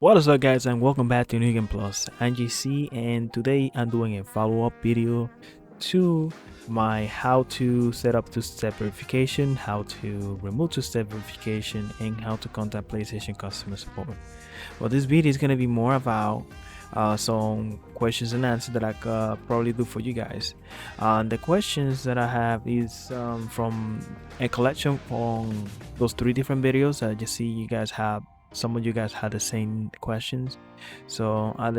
What is up guys, and welcome back to New Game Plus. I'm GC, and today I'm doing a follow-up video to my how to set up two-step verification, how to remove two-step verification, and how to contact PlayStation customer support. Well, this video is going to be more about some questions and answers that I could probably do for you guys. The questions that I have is from a collection from those 3 different videos. I just see you guys have some of you guys had the same questions, so I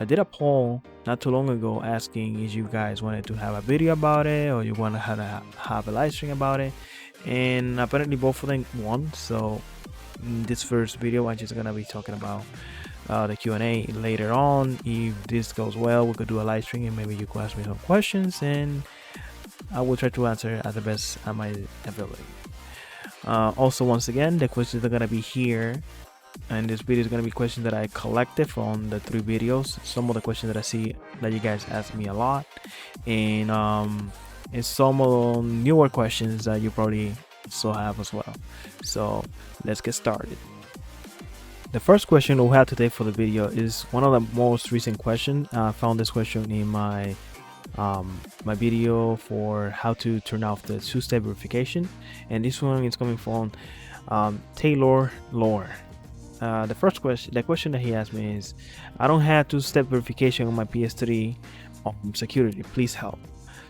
did a poll not too long ago asking if you guys wanted to have a video about it or you want to have a live stream about it, and apparently both of them won. So in this first video I'm just gonna be talking about the Q&A. Later on, if this goes well, we could do a live stream and maybe you could ask me some questions and I will try to answer at the best of my ability. Also, once again, the questions are gonna be here, and this video is gonna be questions that I collected from the 3 videos. Some of the questions that I see that you guys ask me a lot, and some of newer questions that you probably still have as well. So let's get started. The first question we have today for the video is one of the most recent questions. I found this question in my video for how to turn off the two-step verification, and this one is coming from Taylor Lore. The question that he asked me is, I don't have two-step verification on my PS3 security, please help.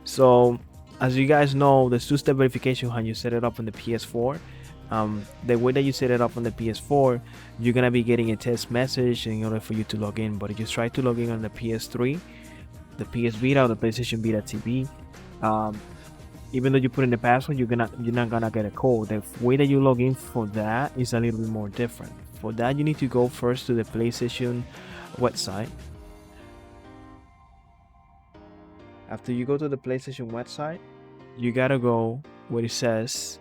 So as you guys know, the two-step verification, when you set it up on the PS4, the way that you set it up on the PS4, you're gonna be getting a text message in order for you to log in. But if you try to log in on the PS3, the PS Vita or the PlayStation Vita TV, even though you put in the password, you're not gonna get a code. The way that you log in for that is a little bit more different. For that, you need to go first to the PlayStation website. After you go to the PlayStation website, you gotta go where it says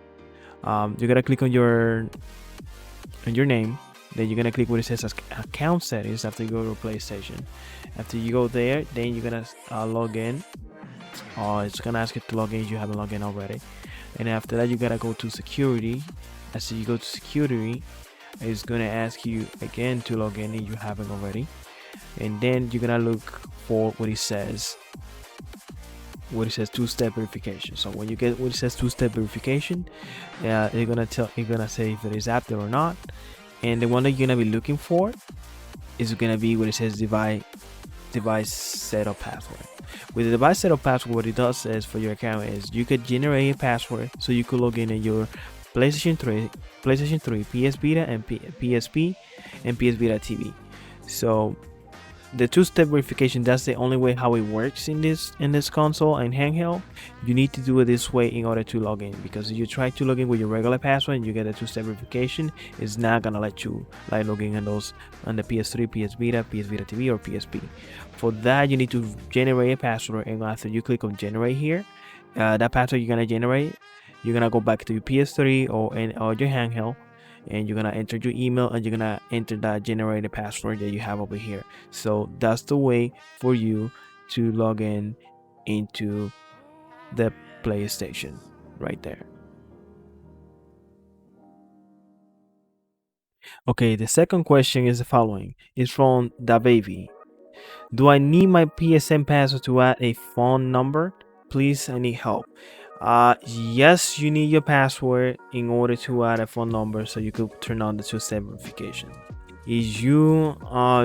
you gotta click on your name. Then you're gonna click where it says account settings after you go to PlayStation. After you go there, then you're gonna log in. It's gonna ask you to log in if you haven't logged in already. And after that, you gotta go to security. After you go to security, it's gonna ask you again to log in if you haven't already. And then you're gonna look for what it says two-step verification. So when you get what it says two-step verification, you're gonna say if it is active or not. And the one that you're gonna be looking for is gonna be what it says device setup password. With the device setup password, what it does is for your account is you could generate a password so you could log in your PlayStation 3, PS Vita, and PSP, and PS Vita TV. So the two-step verification, that's the only way how it works in this console and handheld. You need to do it this way in order to log in, because if you try to log in with your regular password and you get a two-step verification, it's not gonna let you log in on the PS3, PS Vita TV, or PSP. For that, you need to generate a password, and after you click on generate here, that password you're gonna generate, you're gonna go back to your PS3 or your handheld, and you're gonna enter your email and you're gonna enter that generated password that you have over here. So that's the way for you to log in into the PlayStation right there. Okay, the second question is the following. It's from Da Baby. Do I need my PSN password to add a phone number? Please, I need help. Yes, you need your password in order to add a phone number so you could turn on the two-step verification. If your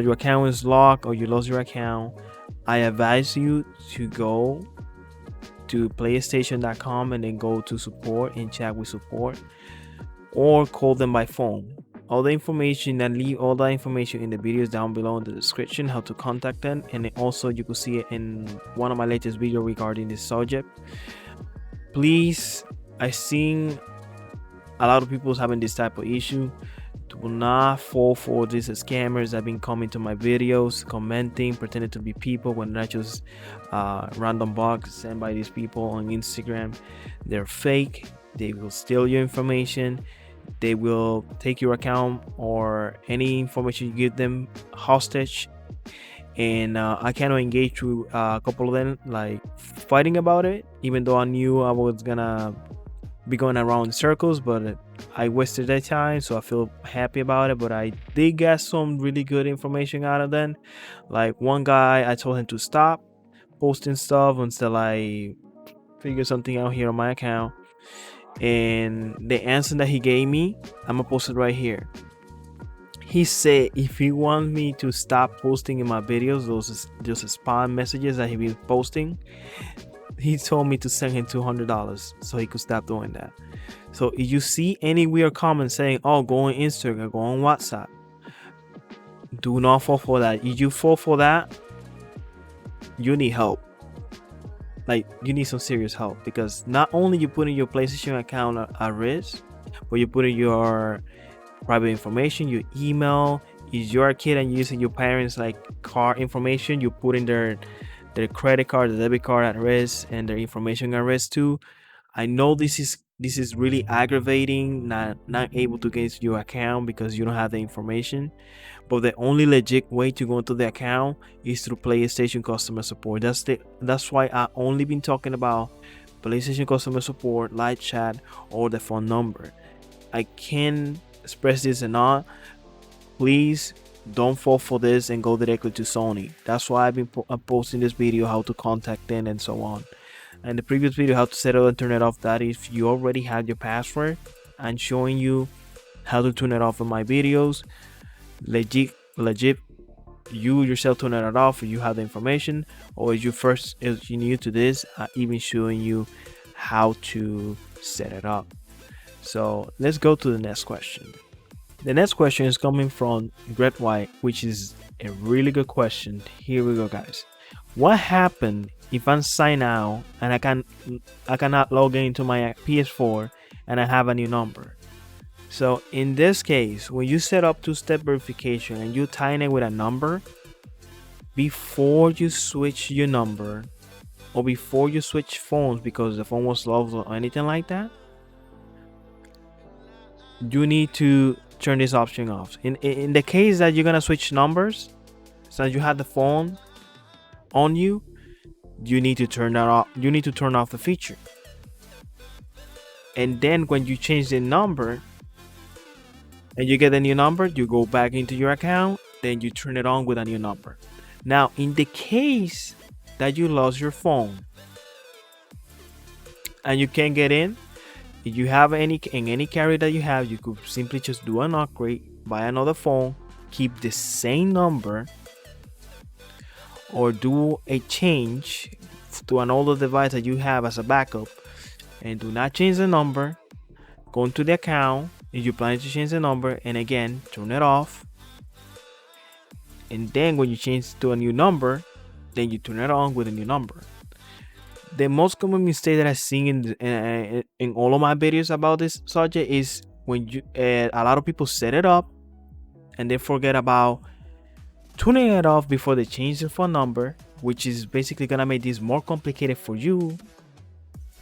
account is locked or you lost your account, I advise you to go to PlayStation.com and then go to support and chat with support, or call them by phone. All the information, and leave all the information in the videos down below in the description how to contact them, and then also you can see it in one of my latest videos regarding this subject. Please, I seen a lot of people having this type of issue. Do not fall for these scammers that have been coming to my videos, commenting, pretending to be people when not just random bots sent by these people on Instagram. They're fake. They will steal your information. They will take your account or any information you give them hostage. And I kind of engaged with a couple of them, like fighting about it, even though I knew I was gonna be going around in circles, but I wasted that time, so I feel happy about it. But I did get some really good information out of them. Like one guy, I told him to stop posting stuff until I figure something out here on my account. And the answer that he gave me, I'm gonna post it right here. He said if he wants me to stop posting in my videos those spam messages that he been posting, he told me to send him $200 so he could stop doing that. So if you see any weird comments saying, oh, go on Instagram, go on WhatsApp, do not fall for that. If you fall for that, you need help. Like, you need some serious help, because not only you putting your PlayStation account at risk, but you putting your private information, your email. If you're a kid and using your parents' like card information, you putting their credit card, the debit card at risk, and their information at risk too. I know this is really aggravating, not able to get into your account because you don't have the information. But the only legit way to go into the account is through PlayStation customer support. That's why I only been talking about PlayStation customer support, live chat, or the phone number. I can't express this enough. Please don't fall for this and go directly to Sony. That's why I've been posting this video, how to contact them and so on. And the previous video, how to set up and turn it off, that if you already have your password, I'm showing you how to turn it off in my videos. Legit, you yourself turn it off if you have the information, or if you're new to this, I'm even showing you how to set it up. So let's go to the next question. The next question is coming from Greg White, which is a really good question. Here we go, guys. What happened if I sign out and I cannot log into my PS4 and I have a new number? So in this case, when you set up two-step verification and you tie it with a number, before you switch your number or before you switch phones because the phone was lost or anything like that, you need to turn this option off. In the case that you're gonna switch numbers, since you have the phone on you, you need to turn that off. You need to turn off the feature. And then when you change the number and you get a new number, you go back into your account, then you turn it on with a new number. Now, in the case that you lost your phone and you can't get in, if you have any carrier that you have, you could simply just do an upgrade, buy another phone, keep the same number, or do a change to an older device that you have as a backup, and do not change the number. Go into the account if you plan to change the number, and again turn it off. And then when you change to a new number, then you turn it on with a new number. The most common mistake that I've seen in all of my videos about this subject is when a lot of people set it up and they forget about turning it off before they change the phone number, which is basically gonna make this more complicated for you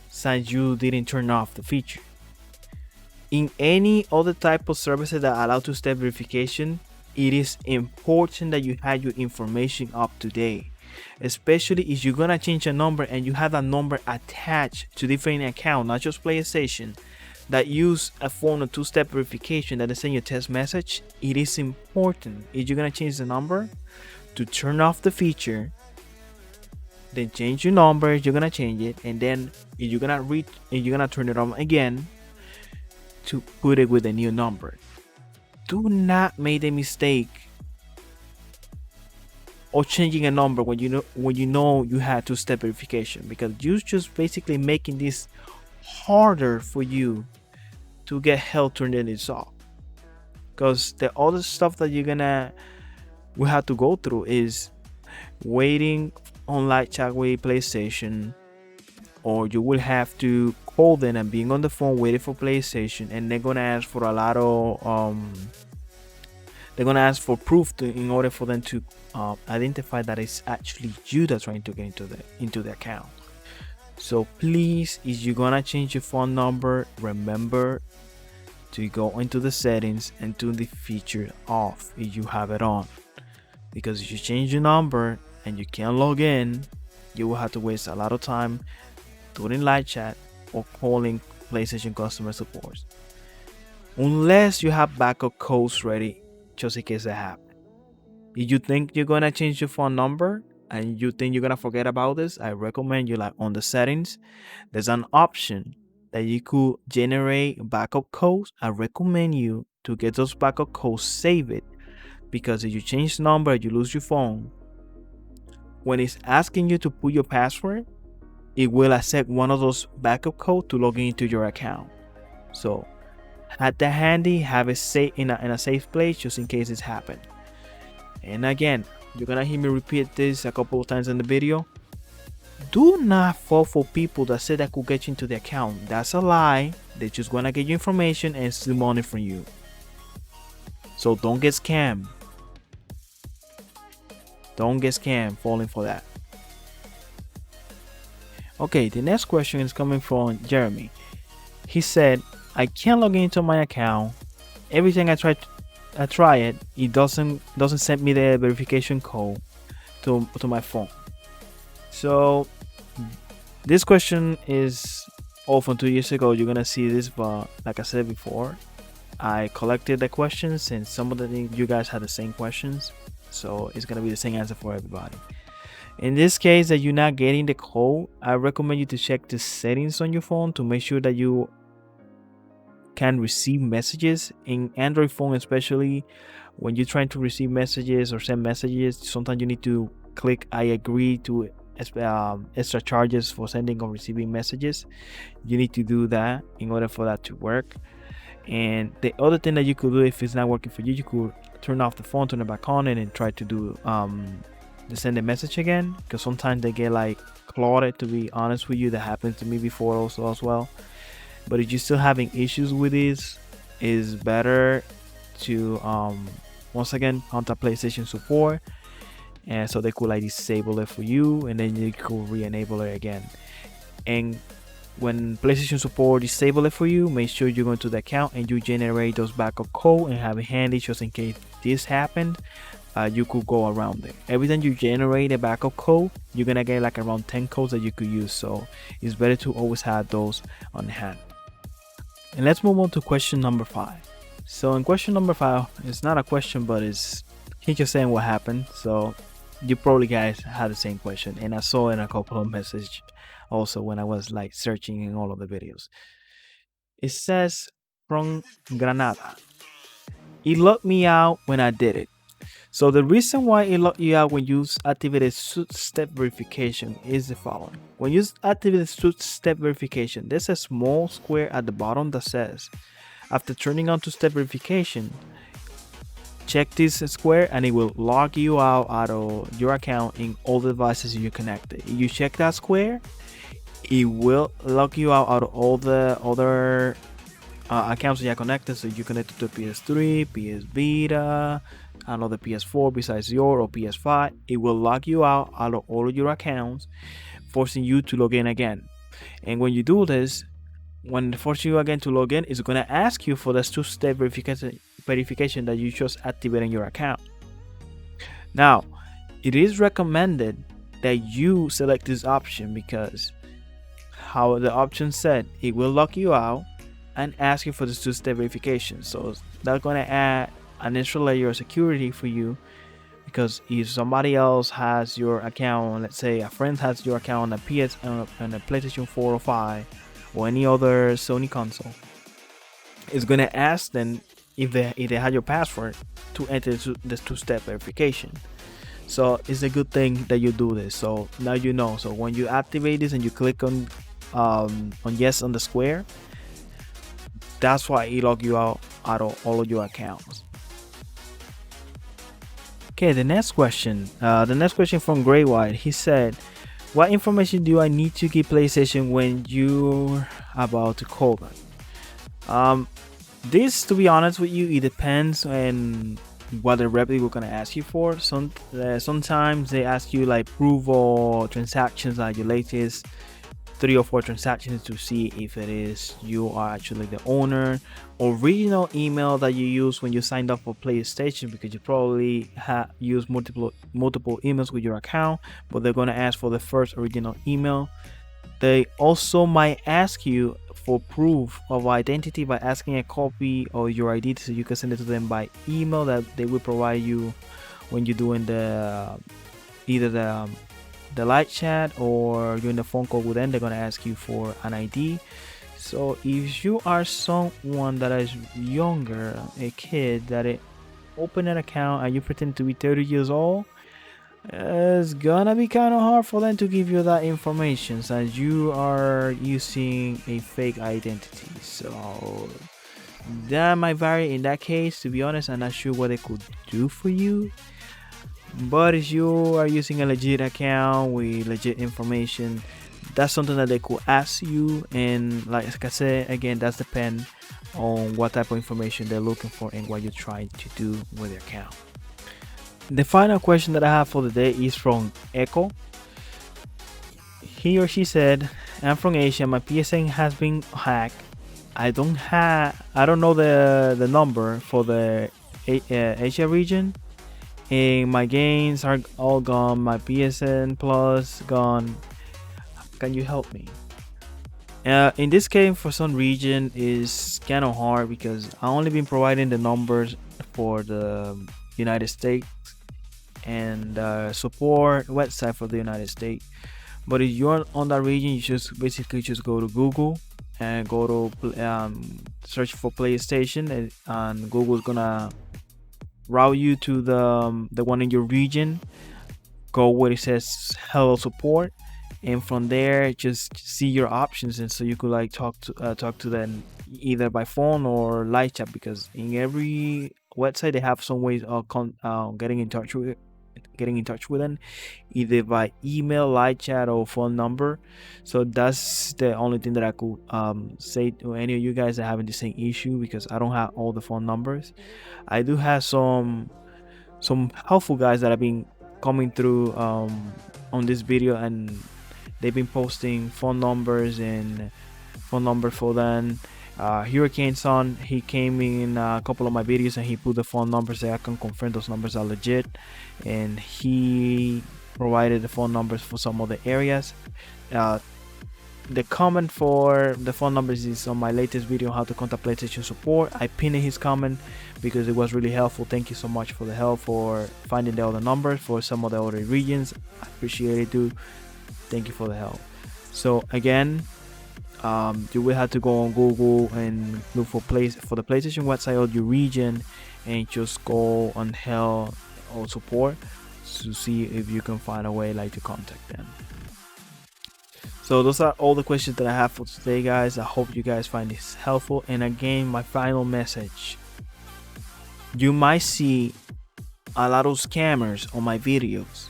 since you didn't turn off the feature. In any other type of services that allow two-step verification, it is important that you have your information up to date, especially if you're gonna change a number and you have that number attached to different account, not just PlayStation, that use a phone or two-step verification that is send you a text message. It is important if you're gonna change the number to turn off the feature, then change your number. You're gonna change it, and then if you're gonna turn it on again, to put it with a new number. Do not make the mistake of changing a number when you know you had two-step verification, because you're just basically making this harder for you to get help turning this off. Because the other stuff that we have to go through is waiting on live chat with PlayStation, or you will have to call them and being on the phone waiting for PlayStation, and they're gonna ask for a lot of they're gonna ask for proof in order for them to identify that it's actually you that's trying to get into the account. So please, if you're gonna change your phone number, remember to go into the settings and turn the feature off if you have it on, because if you change your number and you can't log in, you will have to waste a lot of time doing live chat or calling PlayStation customer support, unless you have backup codes ready just in case that happens. If you think you're gonna change your phone number and you think you're gonna forget about this, I recommend you, like, on the settings, there's an option that you could generate backup codes. I recommend you to get those backup codes, save it, because if you change the number, you lose your phone. When it's asking you to put your password, it will accept one of those backup codes to log into your account. So have that handy, have it safe in a safe place just in case it's happened. And again, you're gonna hear me repeat this a couple of times in the video. Do not fall for people that say that could get you into the account. That's a lie. They're just gonna get you information and steal money from you. So don't get scammed. Don't get scammed falling for that. Okay, the next question is coming from Jeremy. He said, I can't log into my account. Every time I try it, it doesn't send me the verification code to my phone. So this question is all from 2 years ago. You're gonna see this, but like I said before, I collected the questions and some of you guys had the same questions, so it's gonna be the same answer for everybody. In this case that you're not getting the code, I recommend you to check the settings on your phone to make sure that you can receive messages. In Android phone, especially when you're trying to receive messages or send messages, sometimes you need to click I agree to extra charges for sending or receiving messages. You need to do that in order for that to work. And the other thing that you could do, if it's not working for you, you could turn off the phone, turn it back on, and then try to do to send a message again, because sometimes they get like clouded. To be honest with you, that happened to me before also as well. But if you're still having issues with this, it's better to once again contact PlayStation support, and so they could like disable it for you, and then you could re-enable it again. And when PlayStation support disable it for you, make sure you go into the account and you generate those backup code and have it handy just in case this happened. You could go around it. Every time you generate a backup code, you're gonna get like around 10 codes that you could use, so it's better to always have those on hand. And let's move on to question number 5. So in question number 5, it's not a question, but he's just saying what happened. So you probably guys had the same question, and I saw in a couple of messages also when I was like searching in all of the videos. It says from Granada, it locked me out when I did it. So the reason why it locked you out when you activated two-step verification is the following. When you activate two-step verification, there's a small square at the bottom that says, after turning on two-step verification, check this square and it will log you out of your account in all the devices you connected. If you check that square, it will log you out of all the other accounts that you are connected. So you connected to PS3, PS Vita, another PS4 besides your, or PS5. It will log you out of all of your accounts, forcing you to log in again. And when you do this, when it forces you again to log in, it's going to ask you for this two-step verification that you just activated in your account. Now, it is recommended that you select this option, because how the option said, it will lock you out and ask you for this two-step verification. So that's going to add an extra layer of security for you, because if somebody else has your account, let's say a friend has your account on a PlayStation 4 or 5 or any other Sony console, it's going to ask them if they had your password to enter this two-step verification. So it's a good thing that you do this. So now you know. So when you activate this and you click on yes on the square, that's why it logs you out of all of your accounts. Okay, the next question from Grey White. He said, what information do I need to give PlayStation when you're about to call them? This, to be honest with you, it depends on what the rep we're gonna ask you for. Sometimes they ask you like proof or transactions, like your latest 3 or 4 transactions, to see if it is you are actually the owner. Original email that you use when you signed up for PlayStation, because you probably have used multiple emails with your account, but they're going to ask for the first original email. They also might ask you for proof of identity by asking a copy of your ID so you can send it to them by email that they will provide you when you're doing the either the live chat or you're in the phone call with them. They're gonna ask you for an ID. So if you are someone that is younger, a kid that open an account and you pretend to be 30 years old, it's gonna be kind of hard for them to give you that information since you are using a fake identity. So that might vary in that case. To be honest, I'm not sure what they could do for you. But if you are using a legit account with legit information, that's something that they could ask you. And like I said, again, that's depend on what type of information they're looking for and what you're trying to do with your account. The final question that I have for the day is from Echo. He or she said, "I'm from Asia. My PSN has been hacked. I don't know the number for the Asia region, and my gains are all gone. My PSN Plus gone. Can you help me?" In this case, for some region, is kind of hard because I only been providing the numbers for the United States and support website for the United States. But if you're on that region, you just basically just go to Google and go to search for PlayStation, and Google's gonna route you to the one in your region. Go where it says hello support, and from there just see your options, and so you could like talk to them either by phone or live chat, because in every website they have some ways of getting in touch with them, either by email, live chat, or phone number. So that's the only thing that I could say to any of you guys that having the same issue, because I don't have all the phone numbers. I do have some helpful guys that have been coming through on this video, and they've been posting phone numbers for them. Hurricane Son, he came in a couple of my videos and he put the phone numbers there. I can confirm those numbers are legit, and he provided the phone numbers for some other areas. The comment for the phone numbers is on my latest video, how to contact PlayStation support. I pinned his comment because it was really helpful. Thank you so much for the help for finding the other numbers for some of the other regions. I appreciate it, dude. Thank you for the help. So again, you will have to go on Google and look for the PlayStation website of your region, and just go on help or support to see if you can find a way like to contact them. So those are all the questions that I have for today, guys. I hope you guys find this helpful. And again, my final message: you might see a lot of scammers on my videos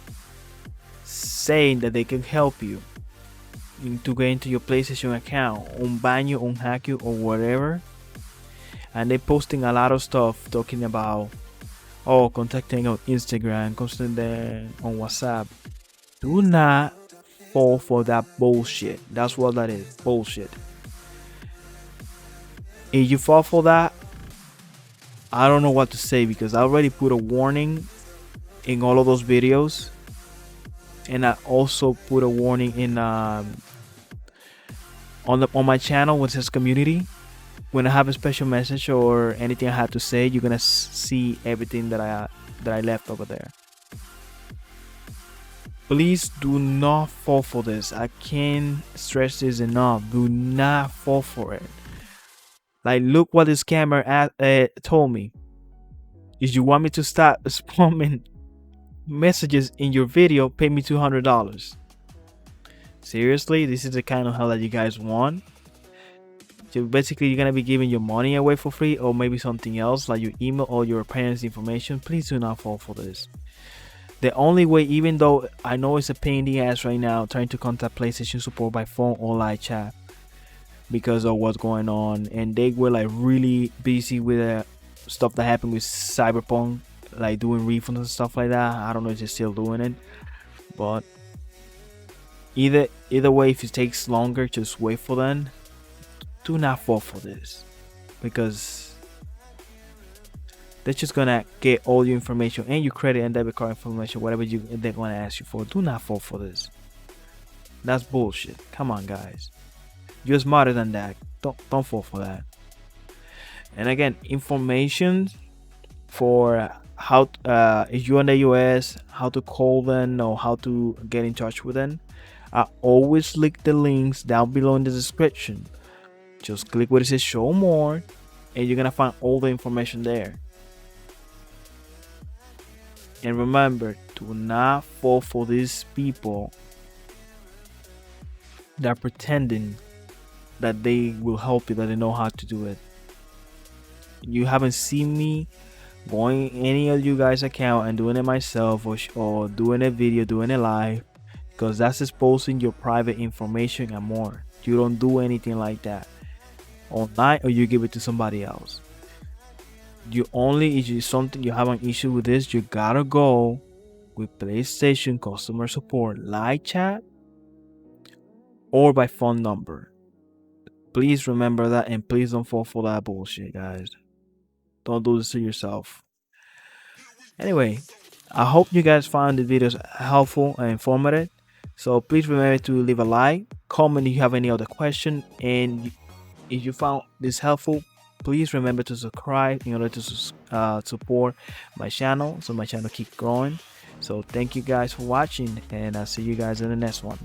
saying that they can help you to get into your PlayStation account, unban you, unhack you, or whatever. And they're posting a lot of stuff talking about, contacting on Instagram, contacting on WhatsApp. Do not fall for that bullshit. That's what that is, bullshit. If you fall for that, I don't know what to say, because I already put a warning in all of those videos, and I also put a warning in on my channel, which says community. When I have a special message or anything I have to say, you're gonna see everything that I left over there. Please do not fall for this. I can't stress this enough. Do not fall for it. Like, look what this scammer told me. If you want me to start spamming messages in your video, pay me $200. Seriously, this is the kind of hell that you guys want? So basically, you're gonna be giving your money away for free, or maybe something else like your email or your parents' information. Please do not fall for this. The only way, even though I know it's a pain in the ass right now trying to contact PlayStation support by phone or live chat because of what's going on, and they were like really busy with stuff that happened with Cyberpunk, like doing refunds and stuff like that. I don't know if they're still doing it, but either way, if it takes longer, just wait for them. Do not fall for this, because they're just gonna get all your information and your credit and debit card information, whatever they're gonna ask you for. Do not fall for this. That's bullshit. Come on, guys. You're smarter than that. Don't fall for that. And again, information for how if you're in the US, how to call them or how to get in touch with them. I always link the links down below in the description. Just click where it says show more and you're gonna find all the information there. And remember, do not fall for these people that are pretending that they will help you, that they know how to do it. You haven't seen me going any of you guys' account and doing it myself, or doing a video, doing it live, because that's exposing your private information and more. You don't do anything like that online, or you give it to somebody else. You only, if you something you have an issue with this, you gotta go with PlayStation customer support live chat or by phone number. Please remember that, and please don't fall for that bullshit, guys. Don't do this to yourself. Anyway, I hope you guys found the videos helpful and informative. So please remember to leave a like, comment if you have any other question, and if you found this helpful, please remember to subscribe in order to support my channel, so my channel keep growing. So thank you guys for watching, and I'll see you guys in the next one.